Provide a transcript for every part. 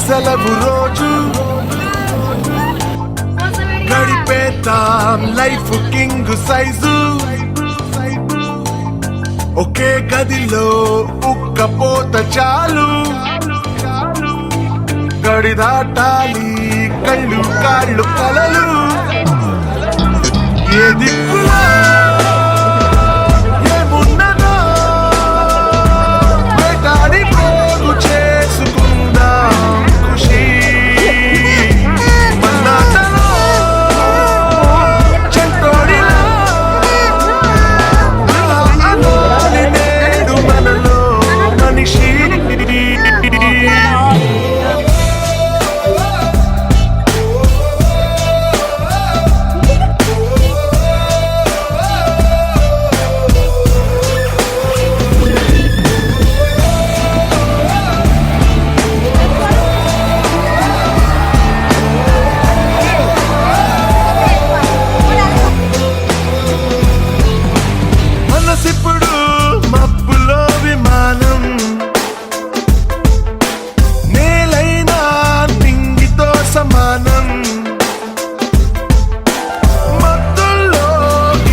సెలవు రోజు గడిపేతాం life king size ఒకే గదిలో ఉక్కపోత చాలు గడి దాటాలి కళ్ళు కాళ్ళు కలలు ఏ దిక్కులా ఏమున్నదో వేటాడి పోగు చేసుకుందాం ఖుషి మన్నాటలో చెంటోడిలో అలోని నేడు మనలో మనిషి మనసిప్పుడు మబ్బులో విమానం నేలైనా నింగితో సమానం మత్తుల్లో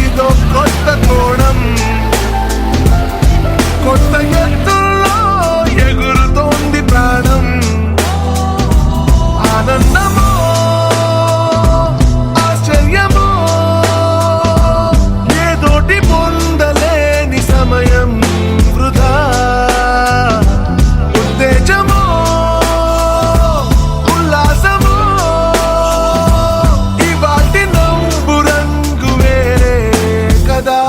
ఇదో కొత్త కోణం కొత్త ఎత్తుల్లో ఎగురుతోంది ప్రాణం ఆనందమో ఆశ్చర్యమో ఏదోటి పొందలేని సమయం వృధా ఉత్తేజమో ఉల్లాసమో ఇవాటి నవ్వు రంగు వేరే కదా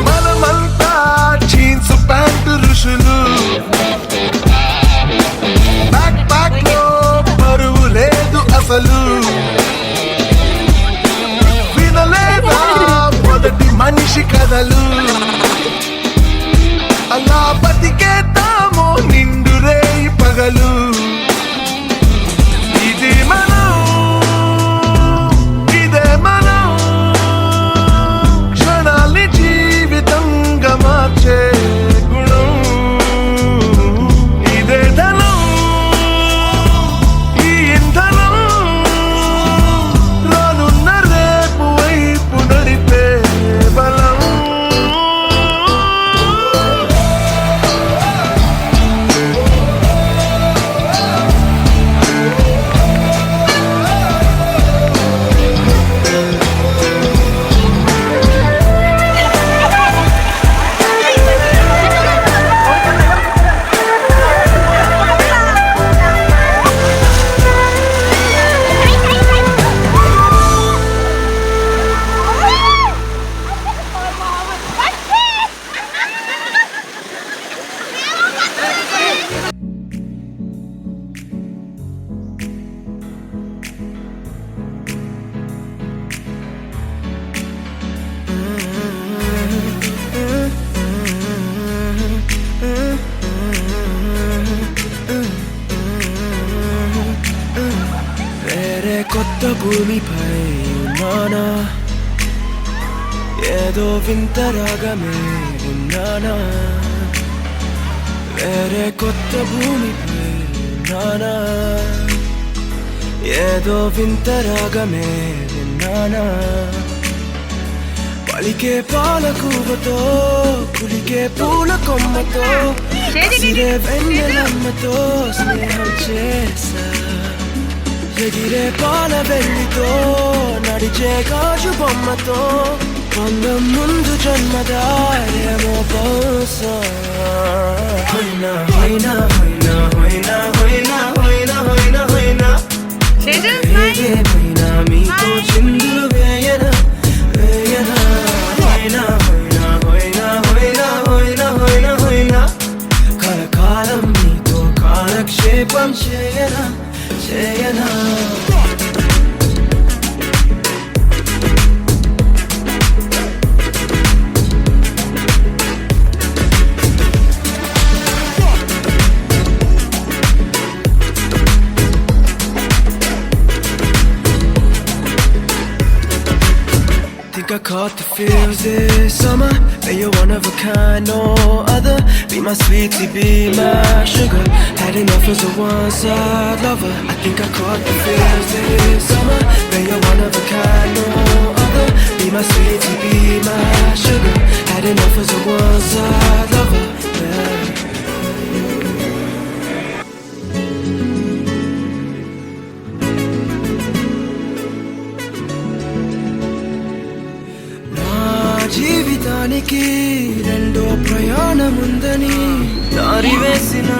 మనమంతా జీన్స్ ప్యాంటు ఋషులు బ్యాక్ ప్యాక్ లో బరువు లేదు అసలు వినలేదా మొదటి మనిషి కథలు అలా బతికేద్దామో నిండు రేయి పగలు ఇది మనం ఇదే మనం క్షణాల్ని జీవితంగా మార్చే గుణం ఇదే ధనం ఈ ఇంధనం రానున్న రేపు వైపు నడిపే బలం వేరే కొత్త భూమిపై ఉన్నానా ఏదో వింత రాగమే ఉన్నానా వేరే కొత్త భూమిపై ఉన్నానా ఏదో వింత రాగమే విన్నానా పలికే పాలకూవతో కులికే పూల కొమ్మతో సిరే వెన్నెలమ్మతో స్నేహం చేసా ఎగిరే పాల వెల్లితో నడిచే పంచే గాజు బొమ్మతో బంధం ముందు జన్మద ఏమో బహుశా హోయినా హోయినా హోయినా హోయినా హోయినా హోయినా హోయినా హోయినా ఏదేమైనా మీతో చిందులు వేయనా వేయనా హోయినా హోయినా హోయినా హోయినా హోయినా హోయినా హోయినా కలకాలం మీతో కాలక్షేపం చేయనా చేయనా Think I caught the feels this summer. But you're one of a kind, no other. Be my sweetie, be my sugar. Had enough as a one-side lover. I think I caught the feels this summer. But you're one of a kind, no other. Be my sweetie, be my sugar. Had enough as a one-side lover. Yeah. జీవితానికి రెండో ప్రయాణముందని దారి వేసిన